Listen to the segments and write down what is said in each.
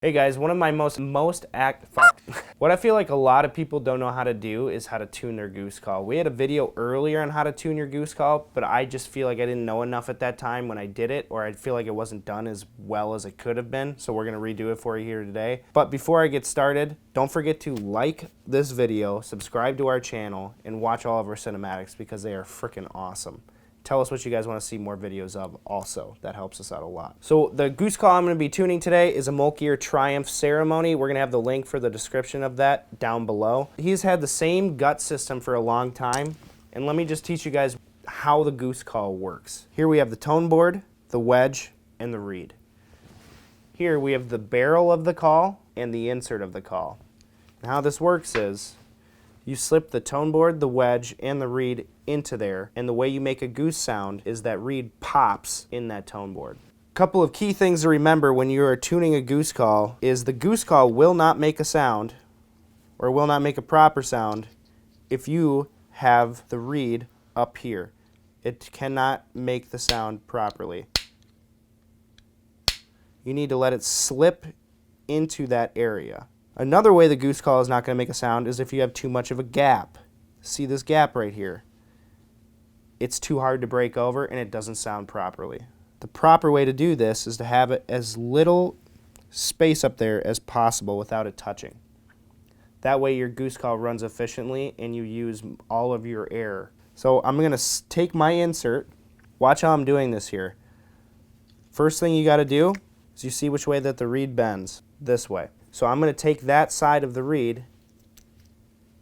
Hey guys, one of my what I feel like a lot of people don't know how to do is how to tune their goose call. We had a video earlier on how to tune your goose call, but I just feel like I didn't know enough at that time when I did it, or I feel like it wasn't done as well as it could have been, so we're gonna redo it for you here today. But before I get started, don't forget to like this video, subscribe to our channel, and watch all of our cinematics because they are freaking awesome. Tell us what you guys want to see more videos of also. That helps us out a lot. So the goose call I'm going to be tuning today is a Mulcair Triumph Ceremony. We're going to have the link for the description of that down below. He's had the same gut system for a long time. And let me just teach you guys how the goose call works. Here we have the tone board, the wedge, and the reed. Here we have the barrel of the call and the insert of the call. And how this works is you slip the tone board, the wedge, and the reed into there, and the way you make a goose sound is that reed pops in that tone board. A couple of key things to remember when you are tuning a goose call is the goose call will not make a sound, or will not make a proper sound, if you have the reed up here. It cannot make the sound properly. You need to let it slip into that area. Another way the goose call is not going to make a sound is if you have too much of a gap. See this gap right here? It's too hard to break over and it doesn't sound properly. The proper way to do this is to have it as little space up there as possible without it touching. That way your goose call runs efficiently and you use all of your air. So I'm going to take my insert. Watch how I'm doing this here. First thing you got to do is you see which way that the reed bends. This way. So I'm going to take that side of the reed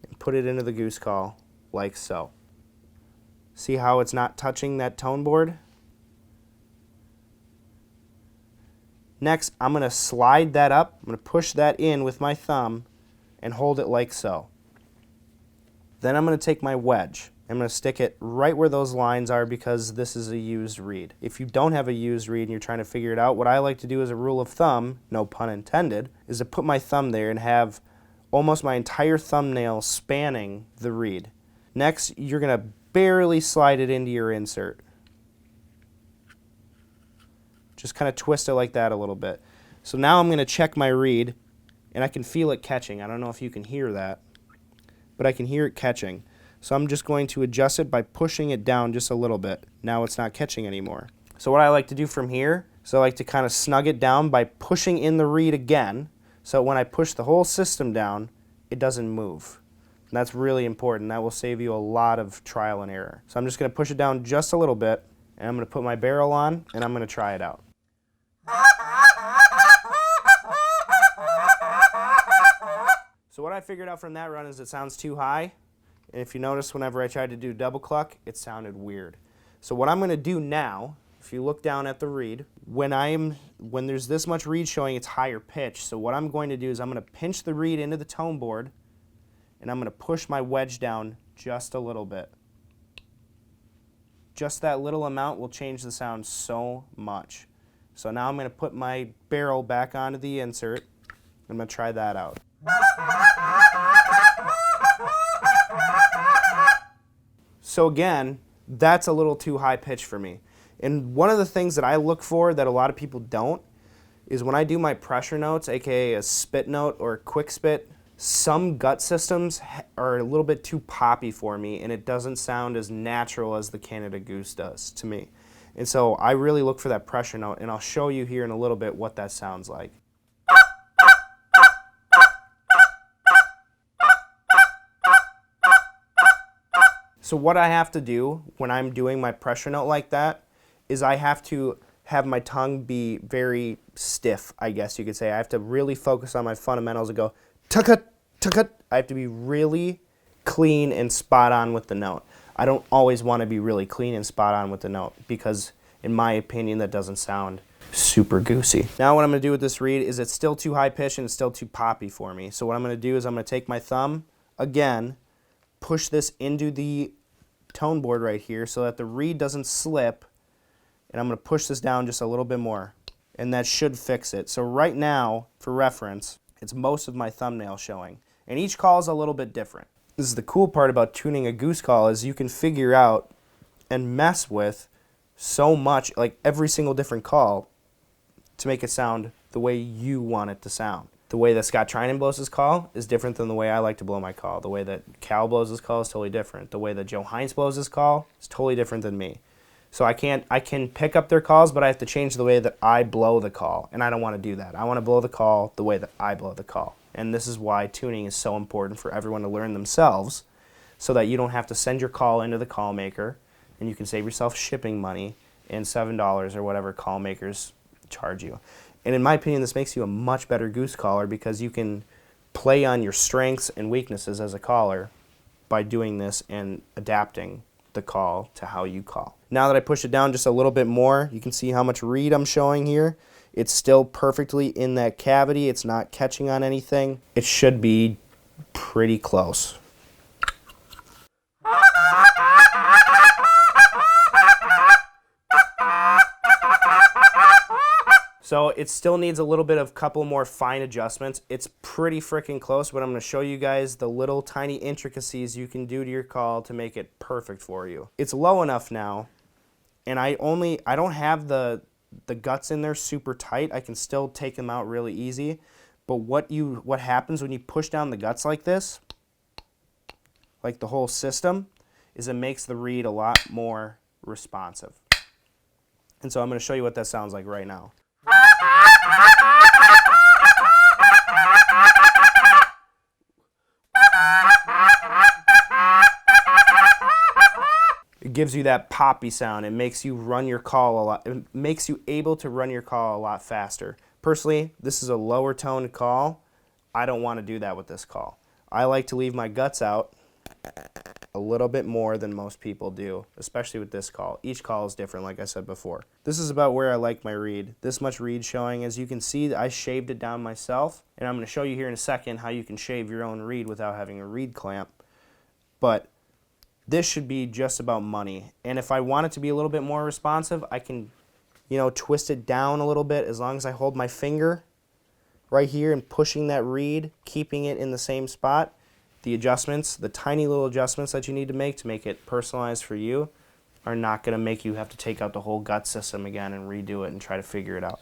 and put it into the goose call like so. See how it's not touching that tone board? Next, I'm going to slide that up. I'm going to push that in with my thumb and hold it like so. Then I'm going to take my wedge. I'm going to stick it right where those lines are because this is a used reed. If you don't have a used reed and you're trying to figure it out, what I like to do as a rule of thumb, no pun intended, is to put my thumb there and have almost my entire thumbnail spanning the reed. Next, you're going to barely slide it into your insert. Just kind of twist it like that a little bit. So now I'm going to check my reed and I can feel it catching. I don't know if you can hear that, but I can hear it catching. So I'm just going to adjust it by pushing it down just a little bit. Now it's not catching anymore. So what I like to do from here is I like to kind of snug it down by pushing in the reed again. So when I push the whole system down, it doesn't move. And that's really important. That will save you a lot of trial and error. So I'm just going to push it down just a little bit, and I'm going to put my barrel on, and I'm going to try it out. So what I figured out from that run is it sounds too high. And if you notice, whenever I tried to do double cluck, it sounded weird. So what I'm going to do now, if you look down at the reed, when there's this much reed showing, it's higher pitch. So what I'm going to do is I'm going to pinch the reed into the tone board, and I'm going to push my wedge down just a little bit. Just that little amount will change the sound so much. So now I'm going to put my barrel back onto the insert. I'm going to try that out. So again, that's a little too high pitch for me. And one of the things that I look for that a lot of people don't is when I do my pressure notes, aka a spit note or a quick spit, some gut systems are a little bit too poppy for me and it doesn't sound as natural as the Canada Goose does to me. And so I really look for that pressure note, and I'll show you here in a little bit what that sounds like. So what I have to do when I'm doing my pressure note like that is I have to have my tongue be very stiff, I guess you could say. I have to really focus on my fundamentals and go, tuck-ut, tuck-ut. I have to be really clean and spot on with the note. I don't always want to be really clean and spot on with the note because, in my opinion, that doesn't sound super goosey. Now what I'm going to do with this reed is it's still too high pitched and it's still too poppy for me. So what I'm going to do is I'm going to take my thumb, again, push this into the tone board right here so that the reed doesn't slip, and I'm going to push this down just a little bit more, and that should fix it. So right now, for reference, it's most of my thumbnail showing, and each call is a little bit different. This is the cool part about tuning a goose call is you can figure out and mess with so much, like every single different call, to make it sound the way you want it to sound. The way that Scott Trinan blows his call is different than the way I like to blow my call. The way that Cal blows his call is totally different. The way that Joe Hines blows his call is totally different than me. So I can pick up their calls, but I have to change the way that I blow the call, and I don't want to do that. I want to blow the call the way that I blow the call. And this is why tuning is so important for everyone to learn themselves, so that you don't have to send your call into the call maker, and you can save yourself shipping money and $7 or whatever call makers charge you. And in my opinion, this makes you a much better goose caller because you can play on your strengths and weaknesses as a caller by doing this and adapting the call to how you call. Now that I push it down just a little bit more, you can see how much reed I'm showing here. It's still perfectly in that cavity. It's not catching on anything. It should be pretty close. So it still needs a little bit of couple more fine adjustments. It's pretty freaking close, but I'm going to show you guys the little tiny intricacies you can do to your call to make it perfect for you. It's low enough now, and I don't have the guts in there super tight. I can still take them out really easy. But what happens when you push down the guts like this, like the whole system, is it makes the reed a lot more responsive. And so I'm going to show you what that sounds like right now. It gives you that poppy sound. It makes you run your call a lot. It makes you able to run your call a lot faster. Personally, this is a lower toned call. I don't want to do that with this call. I like to leave my guts out a little bit more than most people do, especially with this call. Each call is different, like I said before. This is about where I like my reed. This much reed showing. As you can see, I shaved it down myself, and I'm going to show you here in a second how you can shave your own reed without having a reed clamp. But this should be just about money. And if I want it to be a little bit more responsive, I can, twist it down a little bit as long as I hold my finger right here and pushing that reed, keeping it in the same spot. The adjustments, the tiny little adjustments that you need to make it personalized for you, are not going to make you have to take out the whole gut system again and redo it and try to figure it out.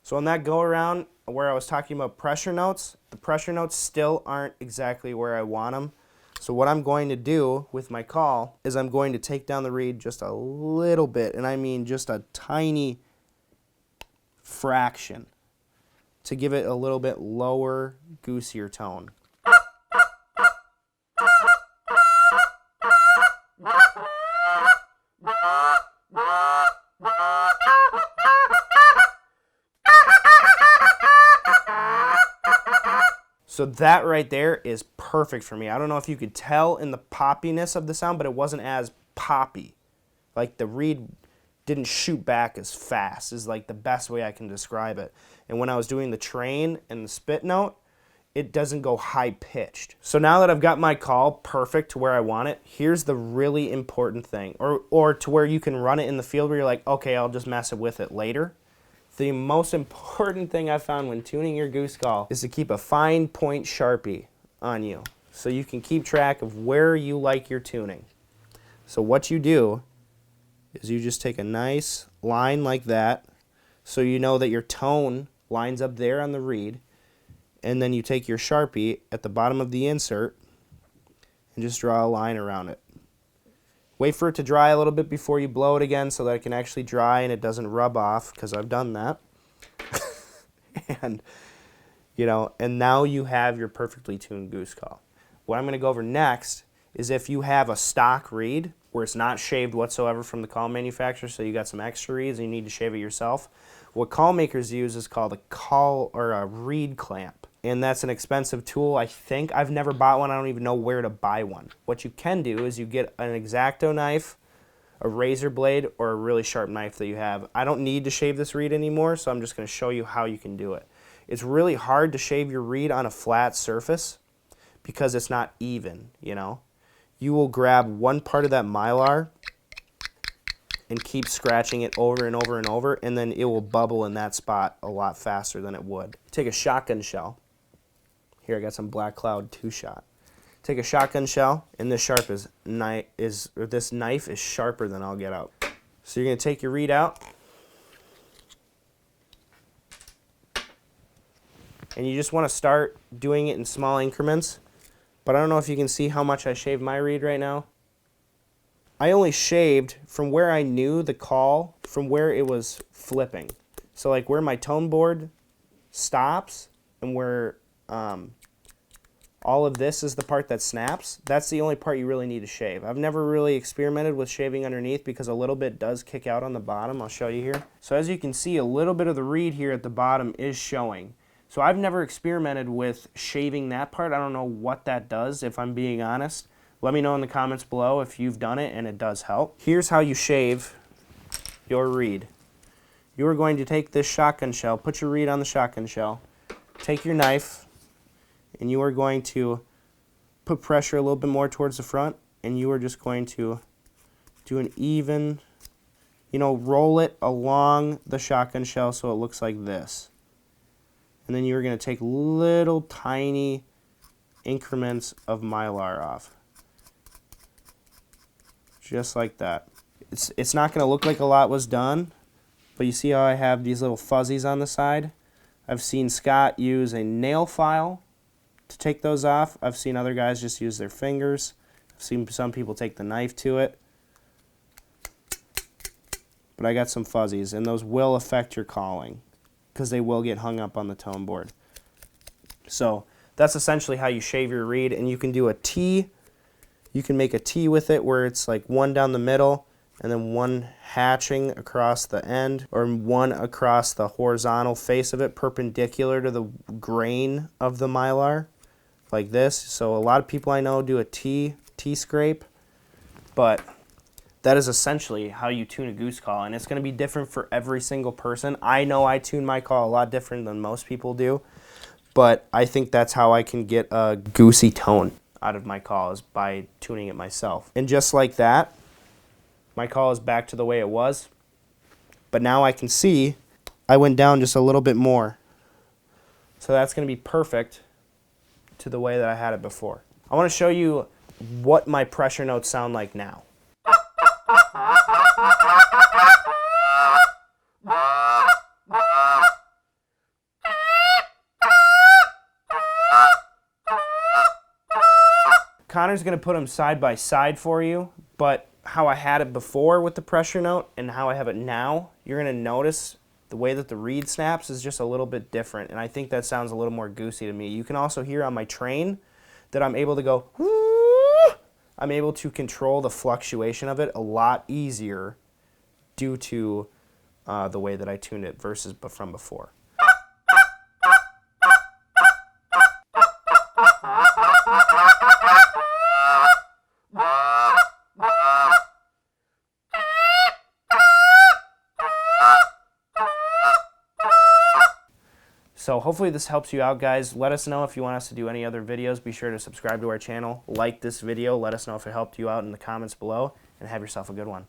So on that go around where I was talking about pressure notes, the pressure notes still aren't exactly where I want them. So what I'm going to do with my call is I'm going to take down the reed just a little bit, and I mean just a tiny fraction, to give it a little bit lower, goosier tone. So that right there is perfect for me. I don't know if you could tell in the poppiness of the sound, but it wasn't as poppy. Like the reed didn't shoot back as fast is like the best way I can describe it. And when I was doing the train and the spit note, it doesn't go high pitched. So now that I've got my call perfect to where I want it, here's the really important thing, or to where you can run it in the field where you're like, okay, I'll just mess it with it later. The most important thing I found when tuning your goose call is to keep a fine point Sharpie on you so you can keep track of where you like your tuning. So what you do is you just take a nice line like that so you know that your tone lines up there on the reed, and then you take your Sharpie at the bottom of the insert and just draw a line around it. Wait for it to dry a little bit before you blow it again so that it can actually dry and it doesn't rub off, because I've done that. And now you have your perfectly tuned goose call. What I'm going to go over next is if you have a stock reed where it's not shaved whatsoever from the call manufacturer, so you got some extra reeds and you need to shave it yourself. What call makers use is called a reed clamp. And that's an expensive tool, I think. I've never bought one. I don't even know where to buy one. What you can do is you get an X-Acto knife, a razor blade, or a really sharp knife that you have. I don't need to shave this reed anymore, so I'm just going to show you how you can do it. It's really hard to shave your reed on a flat surface because it's not even, You will grab one part of that Mylar and keep scratching it over and over and over, and then it will bubble in that spot a lot faster than it would. Take a shotgun shell. Here, I got some Black Cloud 2-shot. Take a shotgun shell, and this this knife is sharper than I'll get out. So you're gonna take your reed out, and you just want to start doing it in small increments. But I don't know if you can see how much I shaved my reed right now. I only shaved from where I knew the call, from where it was flipping. So like where my tone board stops and where all of this is the part that snaps, that's the only part you really need to shave. I've never really experimented with shaving underneath because a little bit does kick out on the bottom. I'll show you here. So as you can see, a little bit of the reed here at the bottom is showing. So I've never experimented with shaving that part. I don't know what that does, if I'm being honest. Let me know in the comments below if you've done it and it does help. Here's how you shave your reed. You are going to take this shotgun shell, put your reed on the shotgun shell, take your knife, and you are going to put pressure a little bit more towards the front, and you are just going to do an even, roll it along the shotgun shell so it looks like this. And then you're going to take little tiny increments of Mylar off. Just like that. It's not going to look like a lot was done, but you see how I have these little fuzzies on the side? I've seen Scott use a nail file to take those off. I've seen other guys just use their fingers. I've seen some people take the knife to it. But I got some fuzzies, and those will affect your calling because they will get hung up on the tone board. So that's essentially how you shave your reed, and you can do a T. You can make a T with it where it's like one down the middle and then one hatching across the end, or one across the horizontal face of it perpendicular to the grain of the Mylar, like this. So a lot of people I know do a T scrape, but that is essentially how you tune a goose call, and it's going to be different for every single person. I know I tune my call a lot different than most people do, but I think that's how I can get a goosey tone out of my call, is by tuning it myself. And just like that, my call is back to the way it was, but now I can see I went down just a little bit more. So that's going to be perfect to the way that I had it before. I want to show you what my pressure notes sound like now. Connor's going to put them side by side for you, but how I had it before with the pressure note and how I have it now, you're going to notice the way that the reed snaps is just a little bit different, and I think that sounds a little more goosey to me. You can also hear on my train that I'm able to go, whoo! I'm able to control the fluctuation of it a lot easier due to the way that I tuned it versus from before. So hopefully this helps you out, guys. Let us know if you want us to do any other videos. Be sure to subscribe to our channel, like this video, let us know if it helped you out in the comments below, and have yourself a good one.